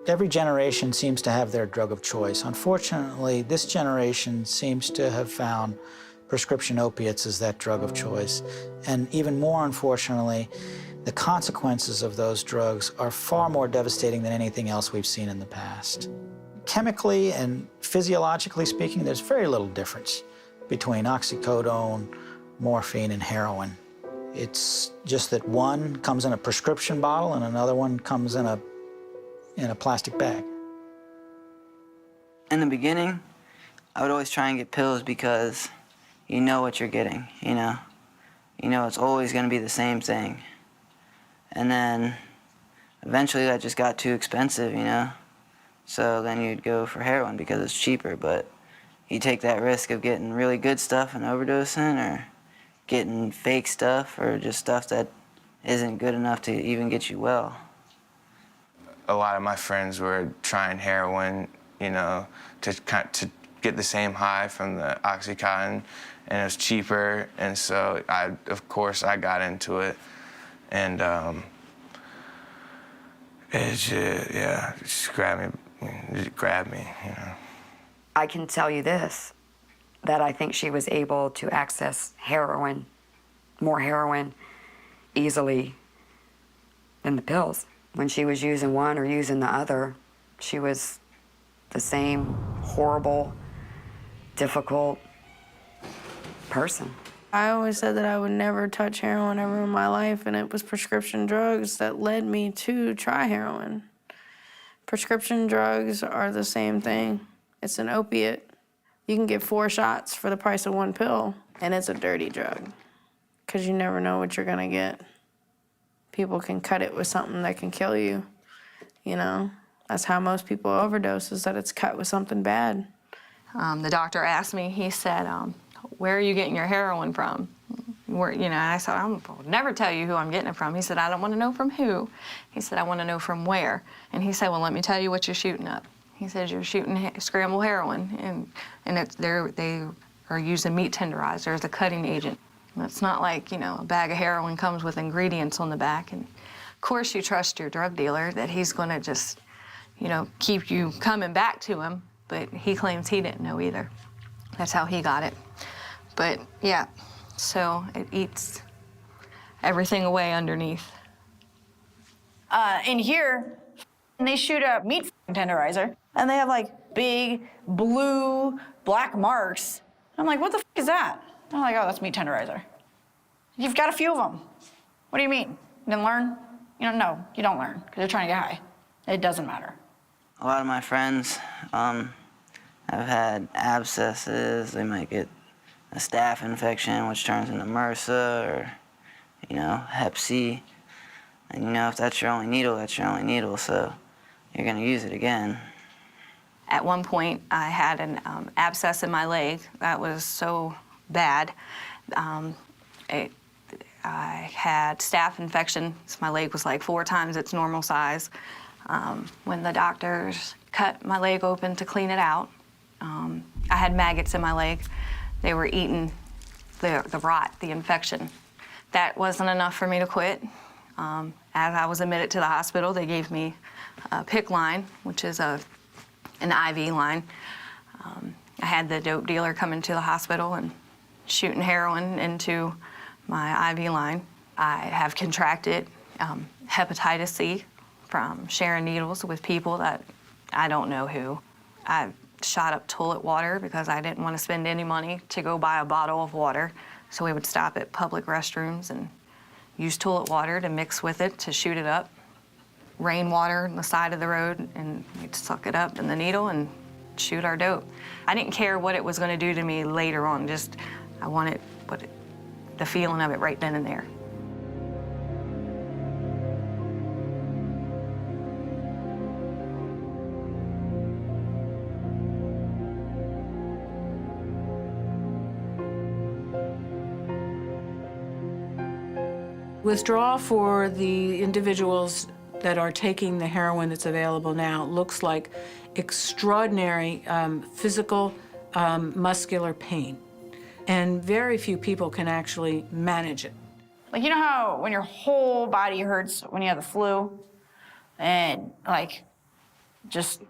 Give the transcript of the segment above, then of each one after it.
Every generation seems to have their drug of choice. Unfortunately, this generation seems to have found prescription opiates as that drug of choice. And even more unfortunately, the consequences of those drugs are far more devastating than anything else we've seen in the past. Chemically and physiologically speaking, there's very little difference between oxycodone, morphine, and heroin. It's just that one comes in a prescription bottle and another one comes in a plastic bag. In the beginning, I would always try and get pills because you know what you're getting, you know? You know it's always gonna be the same thing. And then eventually that just got too expensive, you know? So then you'd go for heroin because it's cheaper, but you take that risk of getting really good stuff and overdosing, or getting fake stuff, or just stuff that isn't good enough to even get you well. A lot of my friends were trying heroin, you know, to get the same high from the Oxycontin, and it was cheaper, and so of course I got into it, and it just, yeah, it just grabbed me, you know. I can tell you this, that I think she was able to access heroin, more heroin, easily than the pills. When she was using one or using the other, she was the same horrible, difficult person. I always said that I would never touch heroin ever in my life, and it was prescription drugs that led me to try heroin. Prescription drugs are the same thing. It's an opiate. You can get 4 shots for the price of 1 pill, and it's a dirty drug, because you never know what you're gonna get. People can cut it with something that can kill you, you know? That's how most people overdose, is that it's cut with something bad. The doctor asked me, he said, where are you getting your heroin from? And I said, I'll never tell you who I'm getting it from. He said, I don't want to know from who. He said, I want to know from where. And he said, well, let me tell you what you're shooting up. He said, you're shooting scrambled heroin, and they are using meat tenderizer as a cutting agent. And it's not like, you know, a bag of heroin comes with ingredients on the back. And of course you trust your drug dealer that he's going to just, you know, keep you coming back to him, but he claims he didn't know either. That's how he got it. But yeah, so it eats everything away underneath. In here, they shoot a meat tenderizer, and they have like big blue, black marks. I'm like, what the is that? I'm like, oh, that's meat tenderizer. You've got a few of them. What do you mean? You didn't learn? You don't know. You don't learn because you're trying to get high. It doesn't matter. A lot of my friends have had abscesses. They might get a staph infection, which turns into MRSA, or, you know, Hep C. And, you know, if that's your only needle, that's your only needle, so you're going to use it again. At one point, I had an abscess in my leg that was so bad. I had staph infection. So my leg was like 4 times its normal size. When the doctors cut my leg open to clean it out, I had maggots in my leg. They were eating the rot, the infection. That wasn't enough for me to quit. As I was admitted to the hospital, they gave me a PICC line, which is an IV line. I had the dope dealer come into the hospital and shooting heroin into my IV line. I have contracted hepatitis C from sharing needles with people that I don't know who. I shot up toilet water because I didn't want to spend any money to go buy a bottle of water. So we would stop at public restrooms and use toilet water to mix with it to shoot it up. Rainwater on the side of the road, and we'd suck it up in the needle and shoot our dope. I didn't care what it was going to do to me later on, just I wanted the feeling of it right then and there. Withdrawal for the individuals that are taking the heroin that's available now looks like extraordinary physical, muscular pain. And very few people can actually manage it. Like, you know how when your whole body hurts when you have the flu, and like Just,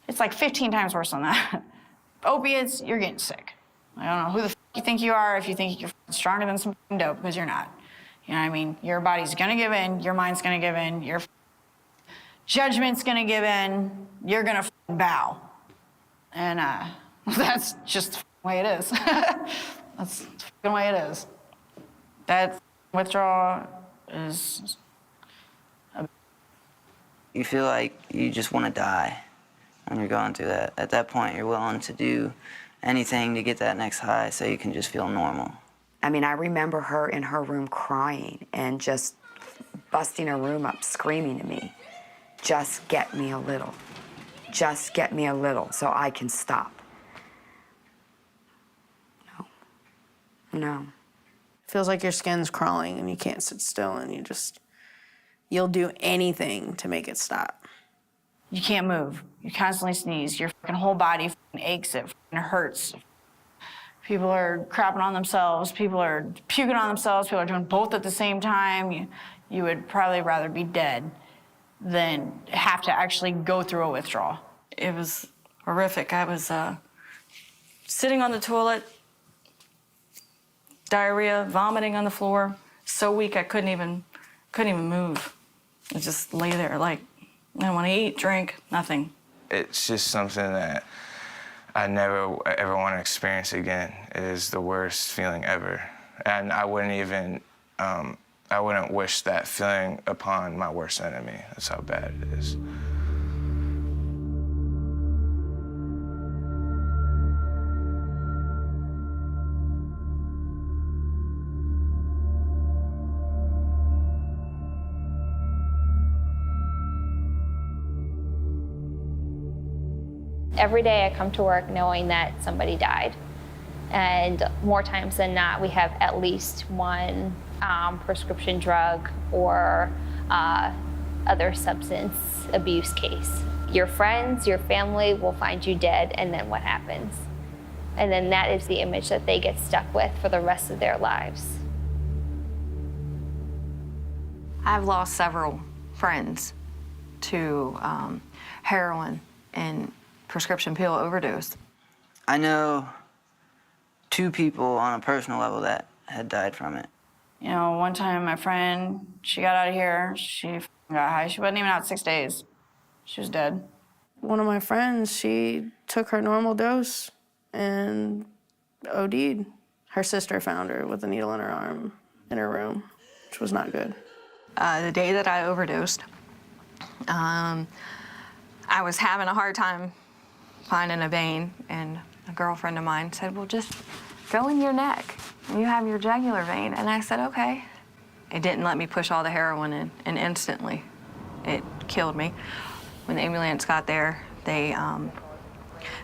it's like 15 times worse than that. Opiates, you're getting sick. I don't know who the f you think you are if you think you're stronger than some dope, because you're not. You know what I mean? Your body's gonna give in, your mind's gonna give in, your judgment's gonna give in, you're gonna bow. And that's just the way it is. That's the way it is. That withdrawal is... You feel like you just want to die when you're going through that. At that point, you're willing to do anything to get that next high so you can just feel normal. I mean, I remember her in her room crying and just busting her room up, screaming to me, just get me a little. Just get me a little so I can stop. No. No. Feels like your skin's crawling and you can't sit still and you'll do anything to make it stop. You can't move. You constantly sneeze. Your fucking whole body fucking aches. It fucking hurts. People are crapping on themselves. People are puking on themselves. People are doing both at the same time. You would probably rather be dead than have to actually go through a withdrawal. It was horrific. I was sitting on the toilet, diarrhea, vomiting on the floor, so weak I couldn't even move. I just lay there like, I don't want to eat, drink, nothing. It's just something that I never ever want to experience again. It is the worst feeling ever. And I wouldn't even, I wouldn't wish that feeling upon my worst enemy. That's how bad it is. Every day I come to work knowing that somebody died. And more times than not, we have at least one prescription drug or other substance abuse case. Your friends, your family will find you dead, and then what happens? And then that is the image that they get stuck with for the rest of their lives. I've lost several friends to heroin and prescription pill overdose. I know 2 people on a personal level that had died from it. You know, one time my friend, she got out of here. She got high. She wasn't even out 6 days. She was dead. One of my friends, she took her normal dose and OD'd. Her sister found her with a needle in her arm in her room, which was not good. The day that I overdosed, I was having a hard time finding a vein, and a girlfriend of mine said, well, just go in your neck. You have your jugular vein. And I said, okay. It didn't let me push all the heroin in, and instantly it killed me. When the ambulance got there, they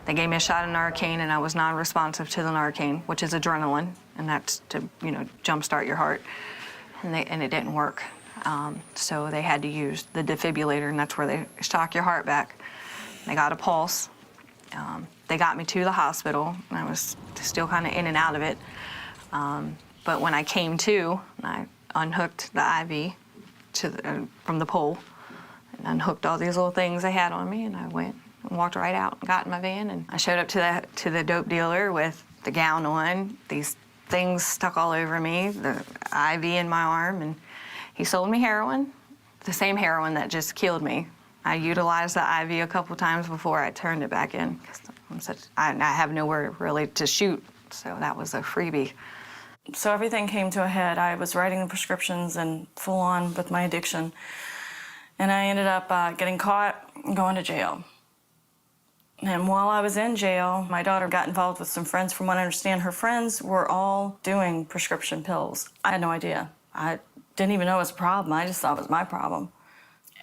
gave me a shot of Narcan, and I was non-responsive to the Narcan, which is adrenaline, and that's to, jumpstart your heart. And it didn't work. So they had to use the defibrillator, and that's where they shock your heart back. They got a pulse. They got me to the hospital, and I was still kind of in and out of it. But when I came to, I unhooked the IV from the pole and unhooked all these little things they had on me, and I went and walked right out and got in my van. And I showed up to the dope dealer with the gown on, these things stuck all over me, the IV in my arm, and he sold me heroin, the same heroin that just killed me. I utilized the IV a couple times before I turned it back in. I have nowhere really to shoot, so that was a freebie. So everything came to a head. I was writing the prescriptions and full on with my addiction. And I ended up getting caught and going to jail. And while I was in jail, my daughter got involved with some friends. From what I understand, her friends were all doing prescription pills. I had no idea. I didn't even know it was a problem. I just thought it was my problem.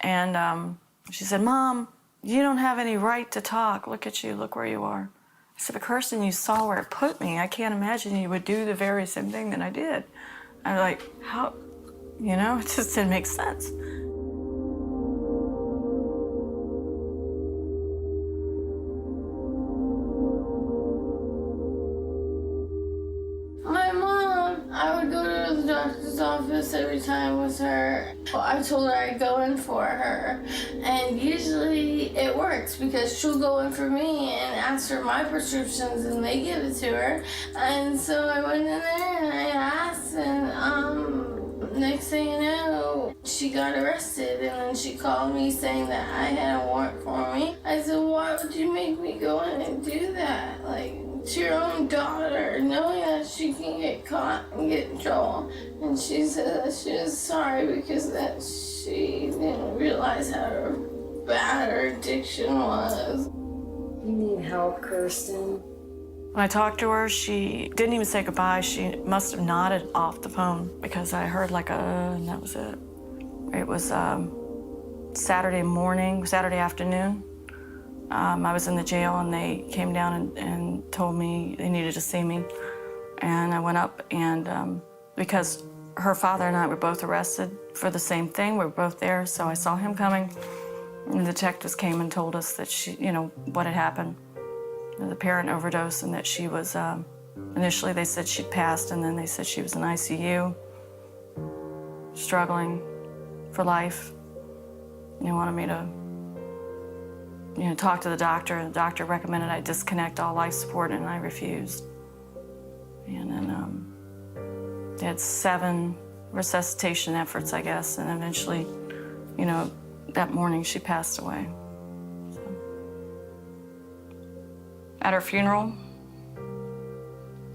And she said, Mom, you don't have any right to talk. Look at you, look where you are. I said, but Kirsten, you saw where it put me. I can't imagine you would do the very same thing that I did. I was like, how? It just didn't make sense. My mom, I would go to the doctor's office every time with her. I told her I'd go in for her. And usually it works because she'll go in for me and ask for my prescriptions and they give it to her. And so I went in there and I asked, and next thing you know, she got arrested, and then she called me saying that I had a warrant for me. I said, why would you make me go in and do that? Like, to your own daughter, knowing that she can get caught and get in trouble. And she said that she was sorry because that she didn't realize how bad her addiction was. You need help, Kirsten. When I talked to her, she didn't even say goodbye. She must have nodded off the phone because I heard like and that was it. It was Saturday afternoon. I was in the jail and they came down and told me they needed to see me. And I went up and because her father and I were both arrested for the same thing, we were both there, so I saw him coming. And the detectives came and told us that she, what had happened. The parent overdose, and that she was, initially they said she'd passed, and then they said she was in ICU, struggling for life. They wanted me to, talk to the doctor, and the doctor recommended I disconnect all life support, and I refused. And then they had 7 resuscitation efforts, I guess, and eventually, that morning she passed away. At her funeral,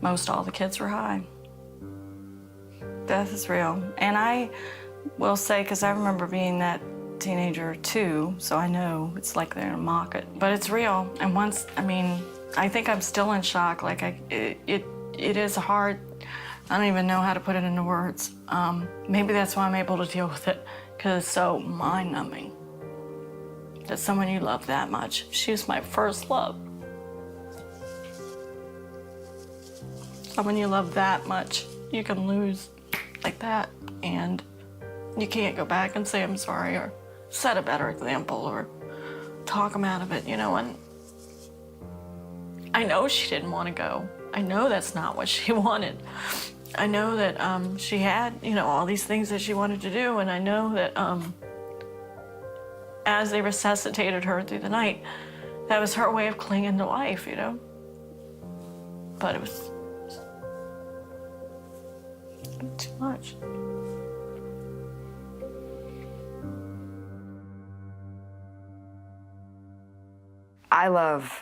most all the kids were high. Death is real. And I will say, because I remember being that teenager too, so I know it's like they're gonna mock it, but it's real. And I think I'm still in shock. Like, it is hard. I don't even know how to put it into words. Maybe that's why I'm able to deal with it, because it's so mind-numbing that someone you love that much, she was my first love. Someone you love that much, you can lose like that, and you can't go back and say I'm sorry or set a better example or talk them out of it, and I know she didn't want to go. I know that's not what she wanted. I know that she had, all these things that she wanted to do, and I know that as they resuscitated her through the night, that was her way of clinging to life, But it was too much. I love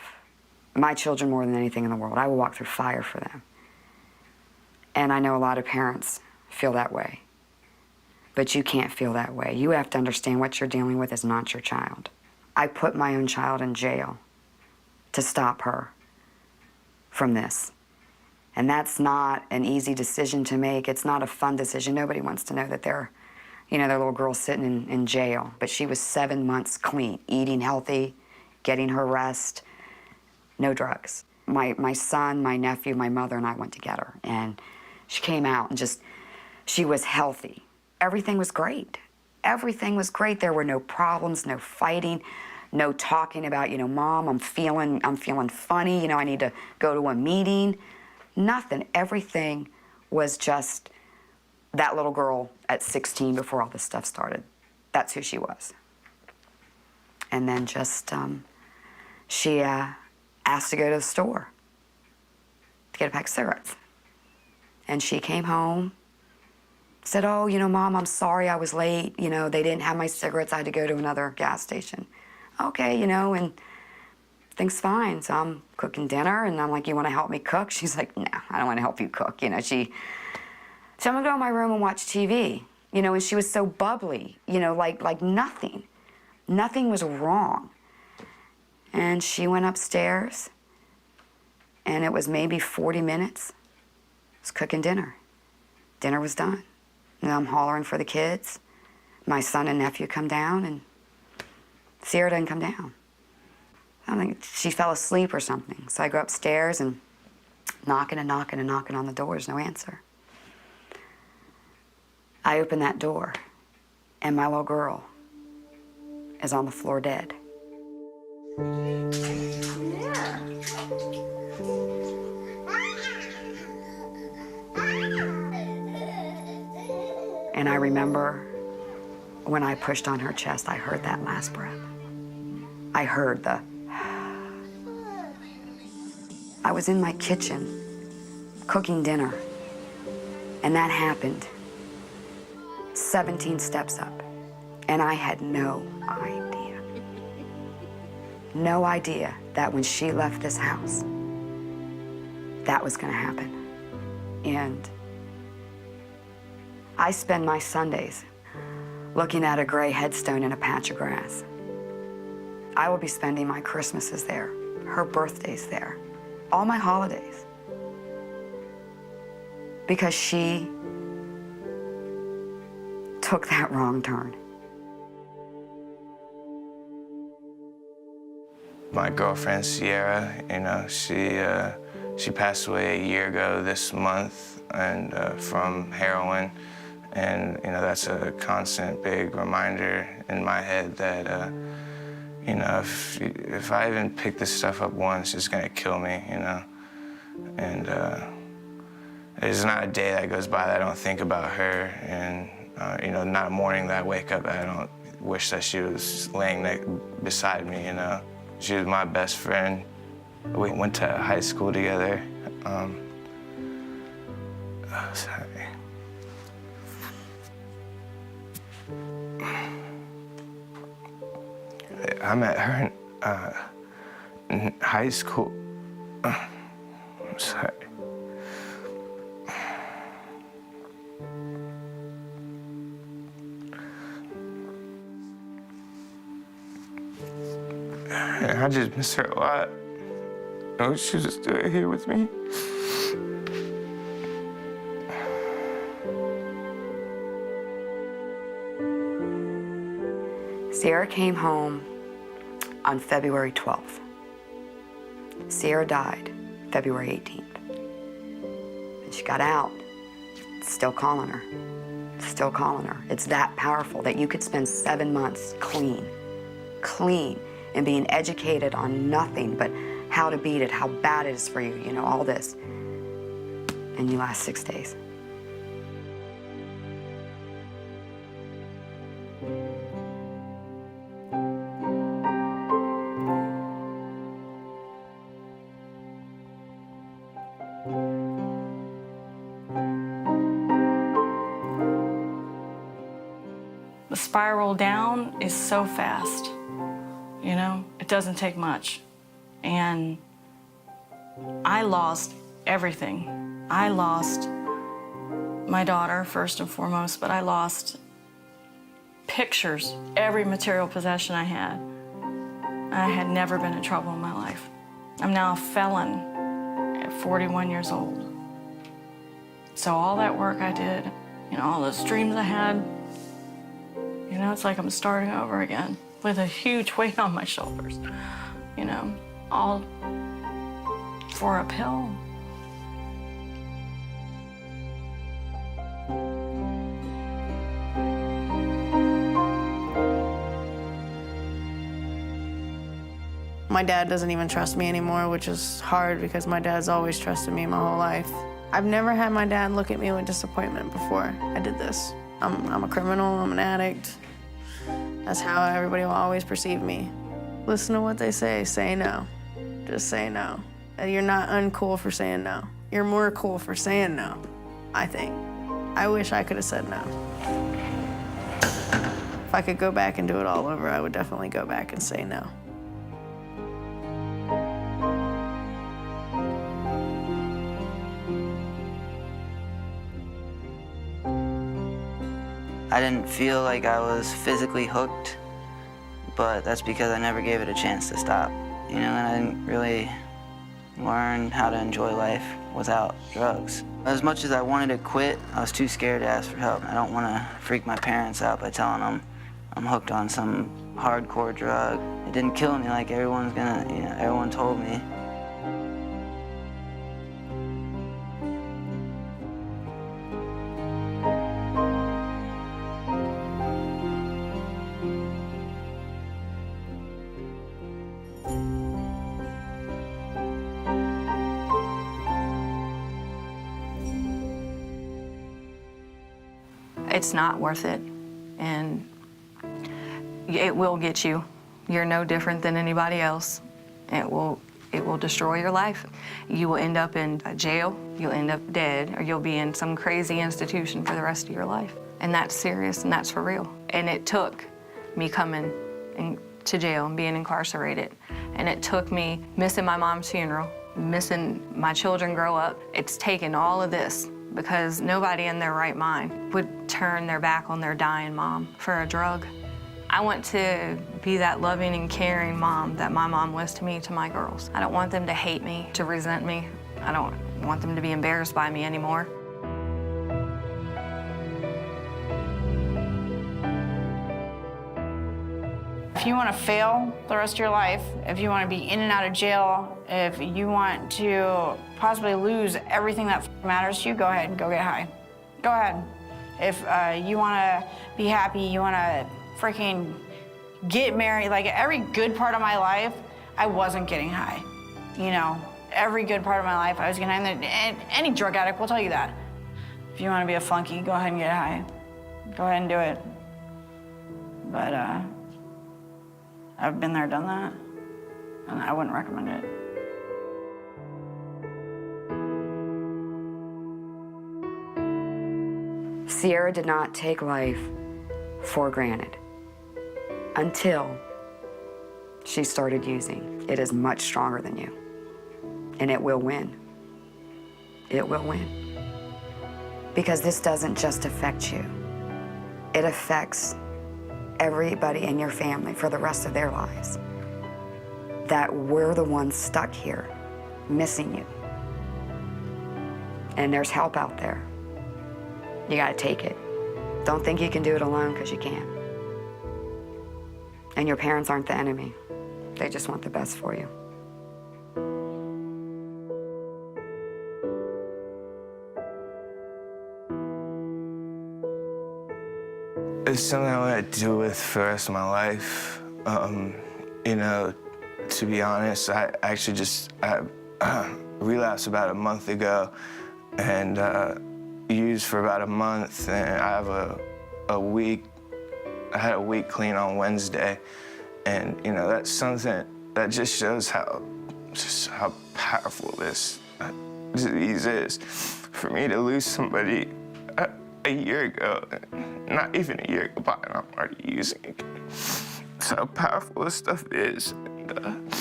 my children more than anything in the world. I will walk through fire for them. And I know a lot of parents feel that way. But you can't feel that way. You have to understand what you're dealing with is not your child. I put my own child in jail to stop her from this. And that's not an easy decision to make. It's not a fun decision. Nobody wants to know that their little girl's sitting in jail. But she was 7 months clean, eating healthy, getting her rest, no drugs. My son, my nephew, my mother, and I went to get her. And she came out and she was healthy. Everything was great. Everything was great. There were no problems, no fighting, no talking about, Mom, I'm feeling funny, I need to go to a meeting. Nothing. Everything was just that little girl at 16 before all this stuff started. That's who she was. And then she asked to go to the store to get a pack of cigarettes. And she came home, said, oh, Mom, I'm sorry I was late. They didn't have my cigarettes. I had to go to another gas station. Okay, and things fine. So I'm cooking dinner, and I'm like, you want to help me cook? She's like, no, I don't want to help you cook. So I'm going to go in my room and watch TV. And she was so bubbly, like nothing. Nothing was wrong. And she went upstairs, and it was maybe 40 minutes. I was cooking dinner. Dinner was done. And I'm hollering for the kids. My son and nephew come down, and Sierra didn't come down. I think she fell asleep or something. So I go upstairs and knocking and knocking and knocking on the doors, no answer. I open that door, and my little girl is on the floor dead. And I remember when I pushed on her chest, I heard that last breath. I heard the. I was in my kitchen cooking dinner, and that happened 17 steps up, and I had no idea that when she left this house, that was gonna happen. And I spend my Sundays looking at a gray headstone in a patch of grass. I will be spending my Christmases there, her birthdays there, all my holidays. Because she took that wrong turn. My girlfriend Sierra, you know, she passed away a year ago this month, and from heroin, and you know that's a constant big reminder in my head that you know if I even pick this stuff up once, it's gonna kill me, you know, and there's not a day that goes by that I don't think about her, and you know, not a morning that I wake up that I don't wish that she was laying beside me, you know. She was my best friend. We went to high school together. Sorry. I met her in high school. I'm sorry. I just miss her a lot. I wish she was still here with me. Sierra came home on February 12th. Sierra died February 18th. And she got out, still calling her, still calling her. It's that powerful that you could spend 7 months clean, and being educated on nothing but how to beat it, how bad it is for you, you know, all this. And you last 6 days. The spiral down is so fast, you know? It doesn't take much. And I lost everything. I lost my daughter, first and foremost, but I lost pictures, every material possession I had. I had never been in trouble in my life. I'm now a felon at 41 years old. So all that work I did, you know, all those dreams I had, you know, it's like I'm starting over again with a huge weight on my shoulders, you know, all for a pill. My dad doesn't even trust me anymore, which is hard because my dad's always trusted me my whole life. I've never had my dad look at me with disappointment before I did this. I'm a criminal, I'm an addict. That's how everybody will always perceive me. Listen to what they say no. Just say no. You're not uncool for saying no. You're more cool for saying no, I think. I wish I could have said no. If I could go back and do it all over, I would definitely go back and say no. I didn't feel like I was physically hooked, but that's because I never gave it a chance to stop. You know, and I didn't really learn how to enjoy life without drugs. As much as I wanted to quit, I was too scared to ask for help. I don't want to freak my parents out by telling them I'm hooked on some hardcore drug. It didn't kill me like everyone told me. It's not worth it, and it will get you. You're no different than anybody else. It will destroy your life. You will end up in a jail, you'll end up dead, or you'll be in some crazy institution for the rest of your life. And that's serious and that's for real. And it took me coming to jail and being incarcerated. And it took me missing my mom's funeral, missing my children grow up. It's taken all of this because nobody in their right mind would turn their back on their dying mom for a drug. I want to be that loving and caring mom that my mom was to me, to my girls. I don't want them to hate me, to resent me. I don't want them to be embarrassed by me anymore. If you want to fail the rest of your life, if you want to be in and out of jail, if you want to possibly lose everything that matters to you, go ahead and go get high. Go ahead. If you want to be happy, you want to freaking get married, like every good part of my life, I wasn't getting high. You know, every good part of my life, I was getting high. And any drug addict will tell you that. If you want to be a flunky, go ahead and get high. Go ahead and do it. But I've been there, done that, and I wouldn't recommend it. Sierra did not take life for granted until she started using. It is much stronger than you, and it will win. It will win. Because this doesn't just affect you. It affects everybody in your family for the rest of their lives. That we're the ones stuck here, missing you. And there's help out there. You gotta take it. Don't think you can do it alone, because you can't. And your parents aren't the enemy. They just want the best for you. It's something I want to deal with for the rest of my life. You know, to be honest, I actually relapsed about a month ago and used for about a month, and I have a week. I had a week clean on Wednesday, and you know, that's something that just shows how powerful this disease is. For me to lose somebody a year ago, not even a year ago, but I'm already using it again. That's how powerful this stuff is. And,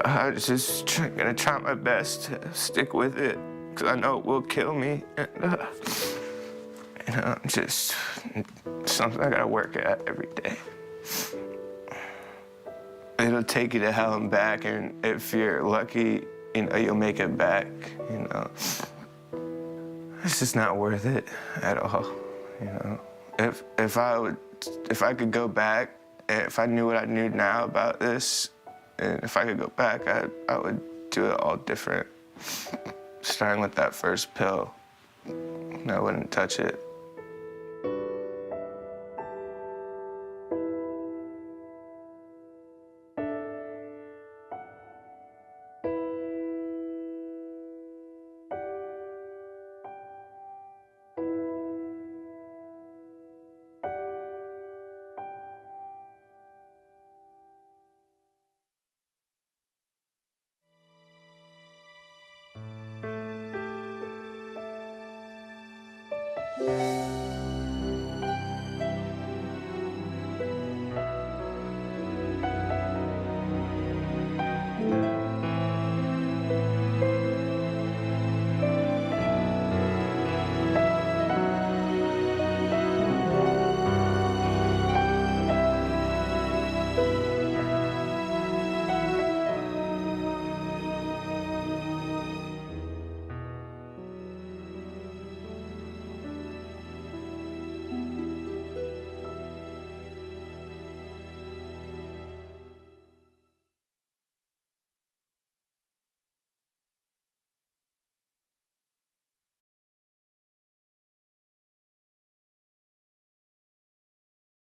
I'm just gonna try my best to stick with it, because I know it will kill me. And, you know, just something I gotta work at every day. It'll take you to hell and back, and if you're lucky, you know, you'll make it back, you know. It's just not worth it at all, you know. If I could go back, and if I knew what I knew now about this, and if I could go back, I would do it all different. Starting with that first pill, I wouldn't touch it.